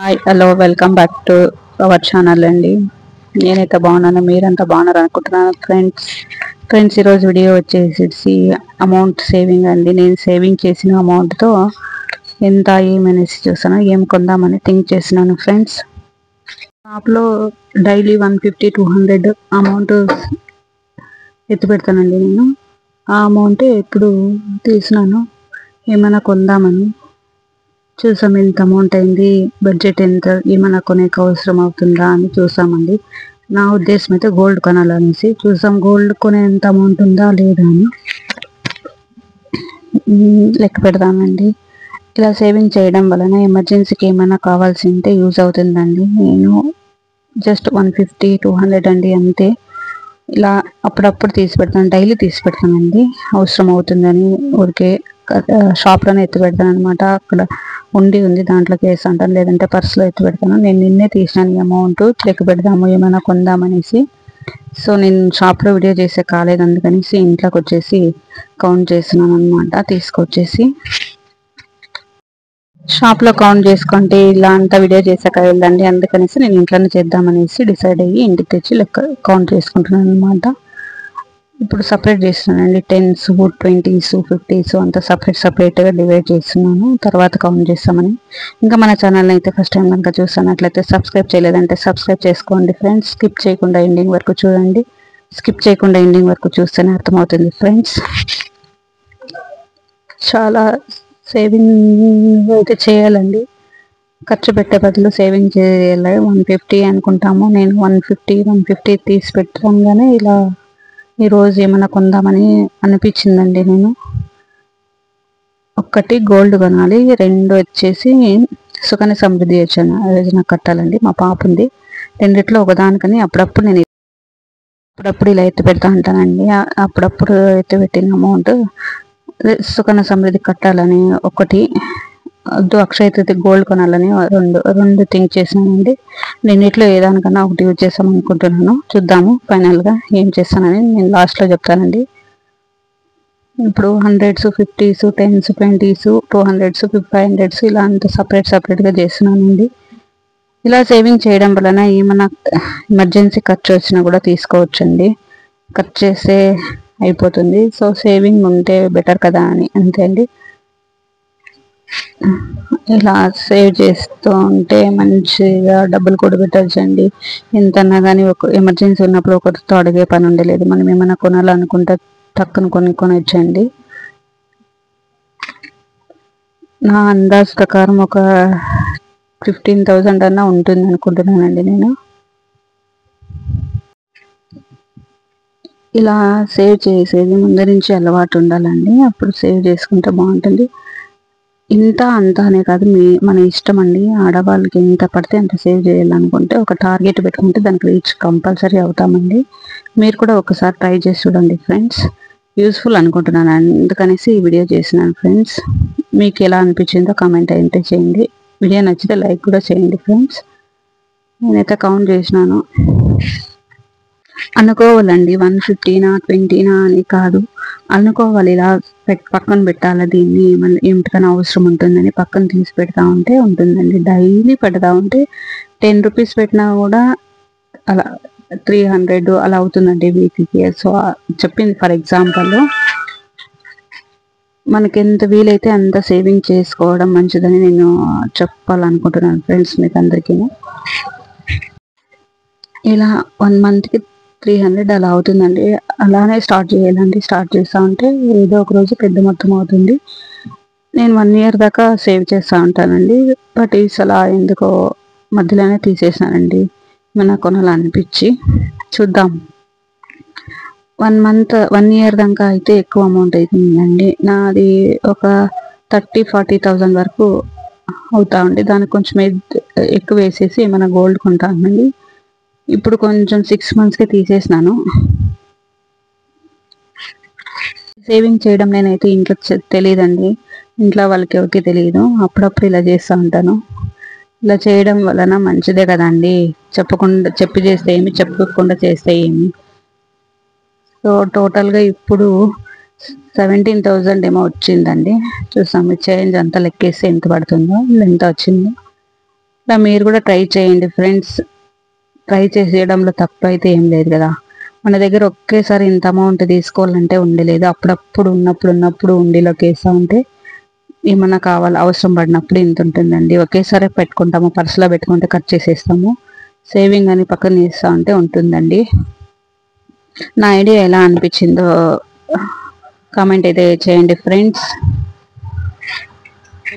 Hi hello welcome back to our channel అండి. నేనైతే బాగున్నాను, మీరంతా బాగున్నారు అనుకుంటున్నాను ఫ్రెండ్స్ ఈరోజు వీడియో వచ్చేసి అమౌంట్ సేవింగ్ అండి. నేను సేవింగ్ చేసిన అమౌంట్తో ఎంత ఏమనేసి చూసాను, ఏం కొందామని థింక్ చేసినాను ఫ్రెండ్స్. షాప్లో డైలీ 150-200 అమౌంట్ ఎత్తి పెడతానండి. నేను ఆ అమౌంట్ ఎప్పుడు తీసినాను ఏమైనా కొందామని చూసాం. ఎంత అమౌంట్ అయింది, బడ్జెట్ ఎంత, ఏమైనా కొనేకి అవసరం అవుతుందా అని చూసామండి. నా ఉద్దేశం అయితే గోల్డ్ కొనాలనేసి చూసాం. గోల్డ్ కొనేంత అమౌంట్ ఉందా లేదా అని లెక్క పెడదామండి. ఇలా సేవింగ్ చేయడం వలన ఎమర్జెన్సీకి ఏమైనా కావాల్సి ఉంటే యూజ్ అవుతుందండి. నేను జస్ట్ 150-200 అండి అంతే. ఇలా అప్పుడప్పుడు తీసి పెడతాను, డైలీ తీసి పెడతానండి. అవసరం అవుతుందని ఊరికే షాప్లోనే ఎత్తి పెడతాను అనమాట. అక్కడ ఉంది దాంట్లోకి వేసి అంటాను, లేదంటే పర్సులో ఎత్తి పెడతాను. నేను నిన్నే తీసినాను ఈ అమౌంట్, లెక్క పెడదాము ఏమైనా కొందామనేసి. సో నేను షాప్లో వీడియో చేసే కాలేదు, అందుకనేసి ఇంట్లోకి వచ్చేసి కౌంట్ చేస్తున్నాను అనమాట. తీసుకొచ్చేసి షాప్లో కౌంట్ చేసుకుంటే ఇలా అంతా వీడియో చేసాక వెళ్ళండి, అందుకనేసి నేను ఇంట్లోనే చేద్దామనేసి డిసైడ్ అయ్యి ఇంటికి తెచ్చి లెక్క కౌంట్ చేసుకుంటున్నాను అనమాట. ఇప్పుడు సపరేట్ చేస్తున్నానండి. 10s, 20s, 50s అంతా సపరేట్గా డివైడ్ చేస్తున్నాను, తర్వాత కౌంట్ చేస్తామని. ఇంకా మన ఛానల్ని అయితే ఫస్ట్ టైం కనుక చూస్తున్నట్లయితే సబ్స్క్రైబ్ చేయలేదంటే సబ్స్క్రైబ్ చేసుకోండి ఫ్రెండ్స్. స్కిప్ చేయకుండా ఎండింగ్ వరకు చూడండి. స్కిప్ చేయకుండా ఎండింగ్ వరకు చూస్తేనే అర్థమవుతుంది ఫ్రెండ్స్. చాలా సేవింగ్ అయితే చేయాలండి. ఖర్చు పెట్టే బదులు సేవింగ్ చేయాలి. 150 అనుకుంటాము, నేను 150 తీసి పెట్టడంగానే ఇలా ఈరోజు ఏమైనా కొందామని అనిపించిందండి. నేను ఒకటి గోల్డ్ కొనాలి, 2 వచ్చేసి సుకన్య సమృద్ధి యోజన కట్టాలండి. మా పాప ఉంది, రెండిట్లో ఒకదానికని అప్పుడప్పుడు ఇలా ఎత్తి పెడతా ఉంటానండి. అప్పుడప్పుడు ఎత్తి పెట్టిన అమౌంట్ సుకన్య సమృద్ధి కట్టాలని ఒకటి, అక్షయ తృతీయ గోల్డ్ కొనాలని రెండు థింక్ చేసినానండి. రెండిట్లో ఏదానికన్నా ఒకటి యూజ్ చేస్తాం అనుకుంటున్నాను. చూద్దాము ఫైనల్గా ఏం చేస్తానని నేను లాస్ట్లో చెప్తానండి. ఇప్పుడు 100s, 50s, 10s, 20s, 200s, 500s ఇలా అంతా సపరేట్గా చేస్తున్నానండి. ఇలా సేవింగ్ చేయడం వలన ఏమైనా ఎమర్జెన్సీ ఖర్చు వచ్చినా కూడా తీసుకోవచ్చండి. ఖర్చు చేస్తే అయిపోతుంది. సో సేవింగ్ ఉంటే బెటర్ కదా అని అంతే అండి. ఇలా సేవ్ చేస్తూ ఉంటే మంచిగా డబ్బులు కూడా పెట్టచ్చండి. ఎంతన్నా కానీ ఒక ఎమర్జెన్సీ ఉన్నప్పుడు ఒకరితో అడిగే పని ఉండలేదు. మనం ఏమైనా కొనాలనుకుంటే టక్కున కొనొచ్చండి. నా అందాజ్ ప్రకారం ఒక 15,000 అన్నా ఉంటుంది అనుకుంటున్నానండి నేను. ఇలా సేవ్ చేసేది ముందు నుంచి అలవాటు ఉండాలండి, అప్పుడు సేవ్ చేసుకుంటే బాగుంటుంది. ఇంత అంత అనే కాదు, మన ఇష్టం అండి. ఆడవాళ్ళకి ఎంత పడితే అంత సేవ్ చేయాలనుకుంటే ఒక టార్గెట్ పెట్టుకుంటే దానికి రీచ్ కంపల్సరీ అవుతామండి. మీరు కూడా ఒకసారి ట్రై చేసి చూడండి ఫ్రెండ్స్. యూస్ఫుల్ అనుకుంటున్నాను, అందుకనేసి ఈ వీడియో చేసినాను ఫ్రెండ్స్. మీకు ఎలా అనిపించిందో కామెంట్ అయితే చేయండి. వీడియో నచ్చితే లైక్ కూడా చేయండి ఫ్రెండ్స్. నేనైతే కౌంట్ చేసినాను. అనుకోవాలండి 150నా 20నా అని కాదు, అనుకోవాలి. ఇలా పక్కన పెట్టాలి, దీన్ని ఏమిటికైనా అవసరం ఉంటుందని పక్కన తీసి పెడతా ఉంటే ఉంటుందండి. డైలీ పెడతా ఉంటే 10 రూపీస్ పెట్టినా కూడా అలా 300 అలా అవుతుందండి వీక్కి. సో చెప్పింది ఫర్ ఎగ్జాంపుల్. మనకి ఎంత వీలైతే అంత సేవింగ్ చేసుకోవడం మంచిదని నేను చెప్పాలనుకుంటున్నాను ఫ్రెండ్స్ మీకు అందరికీ. ఇలా 1 మంత్కి 300 అలా అవుతుందండి. అలానే స్టార్ట్ చేయాలండి. స్టార్ట్ చేస్తూ ఉంటే ఏదో ఒక రోజు పెద్ద మొత్తం అవుతుంది. నేను 1 year దాకా సేవ్ చేస్తూ ఉంటానండి. బట్ అలా ఎందుకో మధ్యలోనే తీసేసానండి, ఏమైనా కొనాలనిపించి. చూద్దాం. 1 year దాకా అయితే ఎక్కువ అమౌంట్ అవుతుందండి. నాది ఒక 30,000-40,000 వరకు అవుతా ఉండి, దానికి కొంచెం ఎక్కువ వేసేసి ఏమైనా గోల్డ్ కొంటానండి. ఇప్పుడు కొంచెం 6 monthsకే తీసేసినాను. సేవింగ్ చేయడం నేనైతే ఇంట్లో తెలియదండి, ఇంట్లో వాళ్ళకి ఎవరికి తెలియదు. అప్పుడప్పుడు ఇలా చేస్తూ ఉంటాను. ఇలా చేయడం వలన మంచిదే కదండి. చెప్పి చేస్తే ఏమి, చెప్పకుండా చేస్తే ఏమి. సో టోటల్గా ఇప్పుడు 17,000 ఏమో వచ్చిందండి. చూసాము చేంజ్ అంతా లెక్కేస్తే ఎంత పడుతుందో, ఎంత వచ్చిందో. ఇలా మీరు కూడా ట్రై చేయండి ఫ్రెండ్స్. ట్రై చేసేయడంలో తప్పు అయితే ఏం లేదు కదా. మన దగ్గర ఒకేసారి ఇంత అమౌంట్ తీసుకోవాలంటే ఉండలేదు. అప్పుడప్పుడు ఉన్నప్పుడు ఉండిలోకి వేస్తూ ఉంటే ఏమన్నా అవసరం పడినప్పుడు ఇంత ఉంటుందండి. ఒకేసారి పెట్టుకుంటాము, పర్సులో పెట్టుకుంటే కట్ చేసేస్తాము. సేవింగ్ అని పక్కన వేస్తూ ఉంటే ఉంటుందండి. నా ఐడియా ఎలా అనిపించిందో కామెంట్ అయితే చేయండి ఫ్రెండ్స్.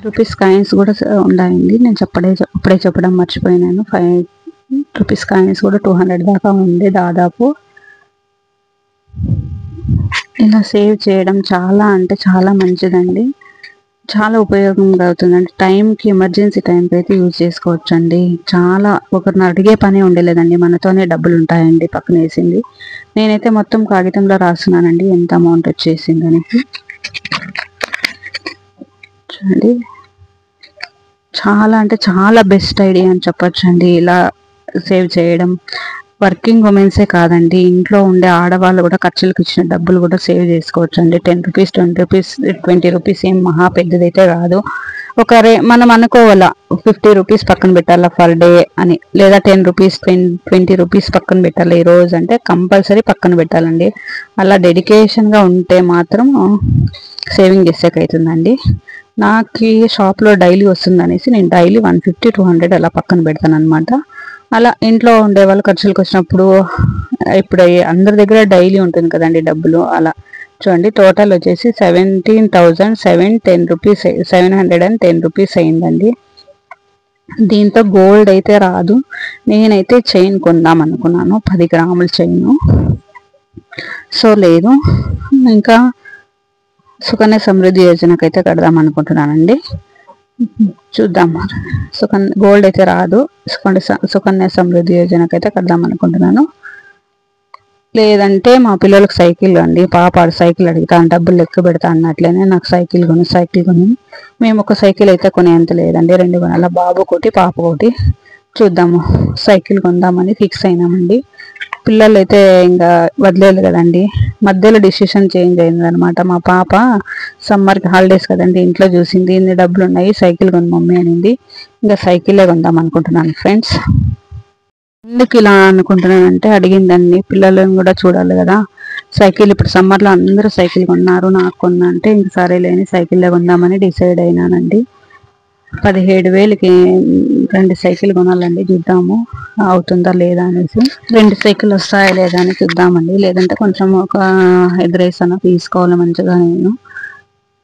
రూపీస్ కాయిన్స్ కూడా ఉన్నాయండి. నేను అప్పుడే చెప్పడం మర్చిపోయినాను. 5 రూపీస్ కాయిన్స్ కూడా 200 దాకా ఉంది దాదాపు. ఇలా సేవ్ చేయడం చాలా అంటే చాలా మంచిదండి. చాలా ఉపయోగంగా అవుతుందండి. టైంకి ఎమర్జెన్సీ టైంకి అయితే యూజ్ చేసుకోవచ్చు అండి. చాలా ఒకరిని అడిగే పని ఉండలేదండి. మనతోనే డబ్బులు ఉంటాయండి పక్కన వేసింది. నేనైతే మొత్తం కాగితంలో రాస్తున్నానండి ఎంత అమౌంట్ వచ్చేసింది అని. చూడండి, చాలా అంటే చాలా బెస్ట్ ఐడియా అని చెప్పొచ్చు అండి ఇలా సేవ్ చేయడం. వర్కింగ్ ఉమెన్సే కాదండి, ఇంట్లో ఉండే ఆడవాళ్ళు కూడా ఖర్చులకు ఇచ్చిన డబ్బులు కూడా సేవ్ చేసుకోవచ్చు అండి. 10 రూపీస్ 20 రూపీస్ 20 రూపీస్ ఏం మహా పెద్దదైతే కాదు. మనం అనుకోవాలా 50 రూపీస్ పక్కన పెట్టాలా పర్ డే అని, లేదా 10 రూపీస్ 20 రూపీస్ పక్కన పెట్టాలి ఈ రోజు అంటే కంపల్సరీ పక్కన పెట్టాలండి. అలా డెడికేషన్గా ఉంటే మాత్రం సేవింగ్ చేసేకవుతుందండి. నాకు షాప్లో డైలీ వస్తుంది అనేసి నేను డైలీ 150-200 అలా పక్కన పెడతాను అనమాట. అలా ఇంట్లో ఉండే వాళ్ళు ఖర్చులకు వచ్చినప్పుడు, ఇప్పుడు అందరి దగ్గర డైలీ ఉంటుంది కదండి డబ్బులు. అలా చూడండి, టోటల్ వచ్చేసి 17,710 రూపీస్ 710 రూపీస్ అయిందండి. దీంతో గోల్డ్ అయితే రాదు. నేనైతే చైన్ కొందాం అనుకున్నాను, 10 గ్రాముల చైను. సో లేదు, ఇంకా సుకన్య సమృద్ధి యోజనకైతే కడదాం అనుకుంటున్నానండి. చూద్దాం. గోల్డ్ అయితే రాదు. సుకన్య సమృద్ధి యోజనకైతే కడదాం అనుకుంటున్నాను. లేదంటే మా పిల్లలకు సైకిల్ అండి. పాప సైకిల్ అడుగుతాను, డబ్బులు లెక్క పెడతా అన్నట్లనే నాకు సైకిల్ కొని మేము ఒక సైకిల్ అయితే కొనేంత లేదండి, 2 కొనాల. బాబు ఒకటి పాప ఒకటి. చూద్దాము, సైకిల్ కొందామని ఫిక్స్ అయినామండి. పిల్లలు అయితే ఇంకా వదిలేదు కదండి. మధ్యలో డిసిషన్ చేంజ్ అయింది అనమాట. మా పాప సమ్మర్కి హాలిడేస్ కదండి, ఇంట్లో చూసింది ఇన్ని డబ్బులు ఉన్నాయి సైకిల్ కొని మమ్మీ అనింది. ఇంకా సైకిలే కొందాం అనుకుంటున్నాను ఫ్రెండ్స్. ఎందుకు ఇలా అనుకుంటున్నానంటే అడిగిందండి, పిల్లలను కూడా చూడాలి కదా. సైకిల్ ఇప్పుడు సమ్మర్లో అందరూ సైకిల్ కొన్నారు, నాకు కొన్నా అంటే ఇంక సరే లేని సైకిల్లే కొందామని డిసైడ్ అయినానండి. 17,000కి 2 సైకిల్ కొనాలండి. చూద్దాము అవుతుందా లేదా అనేసి. 2 సైకిల్ వస్తాయా లేదా అని చూద్దామండి. లేదంటే కొంచెం ఒక ఎదురేసన తీసుకోవాలి మంచిగా. నేను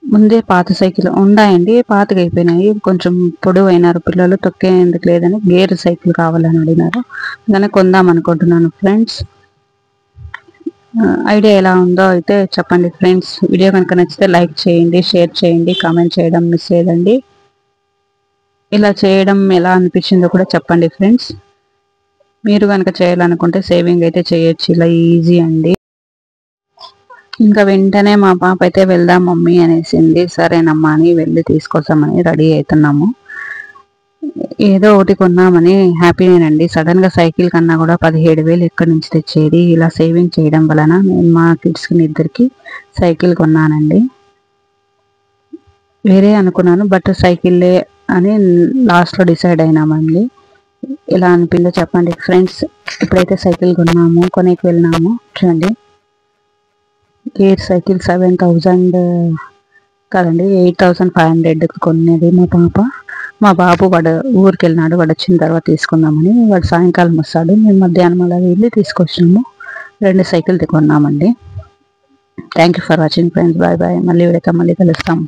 ముందే పాత సైకిల్ ఉన్నాయండి, పాతగా అయిపోయినాయి. కొంచెం పొడవు అయినారు పిల్లలు, తొక్కేందుకు లేదని గేర్ సైకిల్ కావాలని అడిగినారు. అందుకనే కొందాం అనుకుంటున్నాను ఫ్రెండ్స్. ఐడియా ఎలా ఉందో అయితే చెప్పండి ఫ్రెండ్స్. వీడియో కనుక నచ్చితే లైక్ చేయండి, షేర్ చేయండి, కామెంట్ చేయడం మిస్ చేయదండి. ఇలా చేయడం ఎలా అనిపించిందో కూడా చెప్పండి ఫ్రెండ్స్. మీరు కనుక చేయాలనుకుంటే సేవింగ్ అయితే చేయొచ్చు, ఇలా ఈజీ అండి. ఇంకా వెంటనే మా పాప అయితే వెళ్దాం మమ్మీ అనేసింది. సరేనమ్మా అని వెళ్ళి తీసుకొస్తామని రెడీ అవుతున్నాము. ఏదో ఒకటి కొన్నామని హ్యాపీనేనండి. సడన్గా సైకిల్ కన్నా కూడా 17,000 ఎక్కడి నుంచి తెచ్చేది. ఇలా సేవింగ్ చేయడం వలన నేను మా కిడ్స్కి ఇద్దరికి సైకిల్ కొన్నానండి. వేరే అనుకున్నాను బట్ సైకిల్లే అని లాస్ట్లో డిసైడ్ అయినామండి. ఎలా అనిపిందో చెప్పండి ఫ్రెండ్స్. ఇప్పుడైతే సైకిల్ కొన్నాము, కొనేకి వెళ్ళినాము. చూడండి, గేర్ సైకిల్ 7,000 కాదండి 8,500కి కొనేది మా పాప. మా బాబు వాడు ఊరికి వెళ్ళినాడు, వాడు వచ్చిన తర్వాత తీసుకుందామని. వాడు సాయంకాలం వస్తాడు, మేము మధ్యాహ్నం అలా వెళ్ళి తీసుకొచ్చినాము. 2 సైకిల్ కొన్నామండి. Thank you for watching friends. Bye bye. మళ్ళీ కలుస్తాం.